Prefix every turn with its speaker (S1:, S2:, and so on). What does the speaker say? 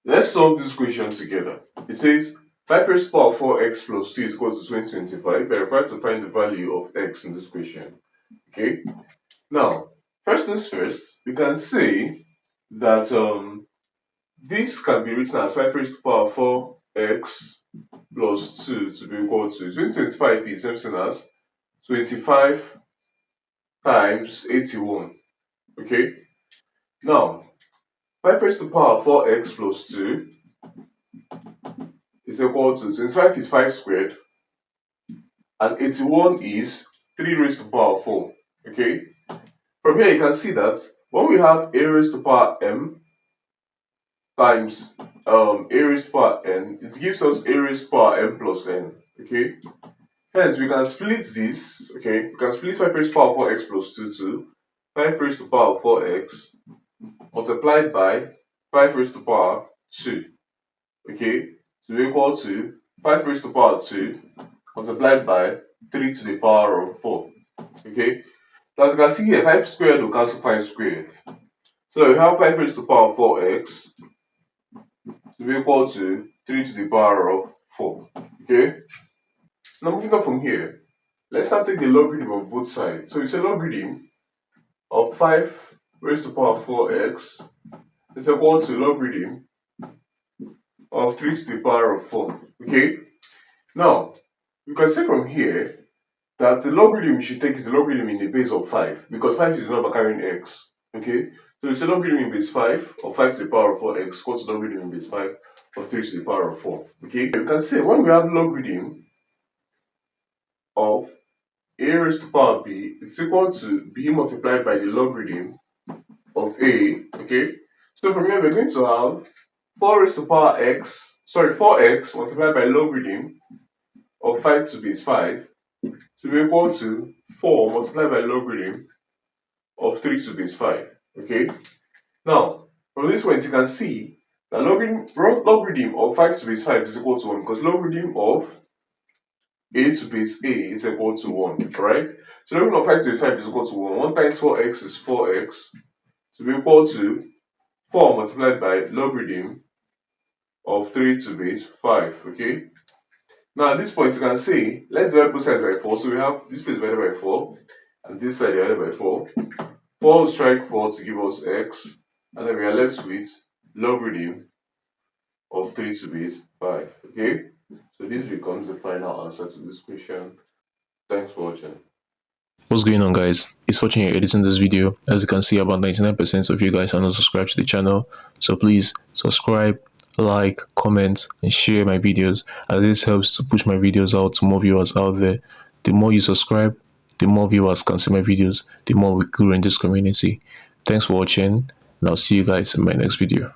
S1: Let's solve this question together. It says 5 raised to the power of 4x plus 2 is equal to 2025. We're required to find the value of x in this question. Okay. Now, first things first, we can say that this can be written as 5 raised to the power of 4x plus 2 to be equal to 2025 is something as 25 times 81. Okay. Now, 5 raised to the power of 4x plus 2 is equal to 25 is 5 squared and 81 is 3 raised to the power of 4. Okay. From here you can see that when we have a raised to the power m times a raised to the power n, it gives us a raised to the power m plus n. Okay. Hence we can split this. Okay, we can split 5 raised to the power of 4x plus 2 to 5 raised to the power of 4x multiplied by 5 raised to the power 2. Okay, to be equal to 5 raised to the power 2 multiplied by 3 to the power of 4. Okay, so as you can see here, 5 squared will cancel 5 squared. So we have 5 raised to the power of 4x to be equal to 3 to the power of 4. Okay, now moving on from here, let's now take the logarithm of both sides. So it's a logarithm of 5 raised to the power of 4x is equal to logarithm of 3 to the power of 4. Okay, now you can say from here that the logarithm you should take is the logarithm in the base of 5 because 5 is the number carrying x. Okay, so it's a logarithm in base 5 of 5 to the power of 4x equals to logarithm in base 5 of 3 to the power of 4. Okay, you can say when we have logarithm of a raised to the power b, it's equal to b multiplied by the logarithm of a. Okay, so from here we're going to have 4 raised to the power x, 4x multiplied by logarithm of 5 to base 5 to be equal to 4 multiplied by logarithm of 3 to base 5. Okay, now from this point you can see that logarithm of 5 to base 5 is equal to 1 because logarithm of a to base a is equal to 1, right? So logarithm of 5 to base 5 is equal to 1. 1 times 4x is 4x to be equal to 4 multiplied by logarithm of 3 to base 5. Okay, now at this point you can say let's divide both sides by 4. So we have this place divided by 4 and this side divided by 4. 4 will strike 4 to give us x, and then we are left with logarithm of 3 to base 5. Okay, so this becomes the final answer to this question. Thanks for watching.
S2: What's going on, guys? It's Fortune here editing this video. As you can see, about 99% of you guys are not subscribed to the channel, so please subscribe, like, comment and share my videos, as this helps to push my videos out to more viewers out there. The more you subscribe, the more viewers can see my videos, the more we grow in this community. Thanks for watching, and I'll see you guys in my next video.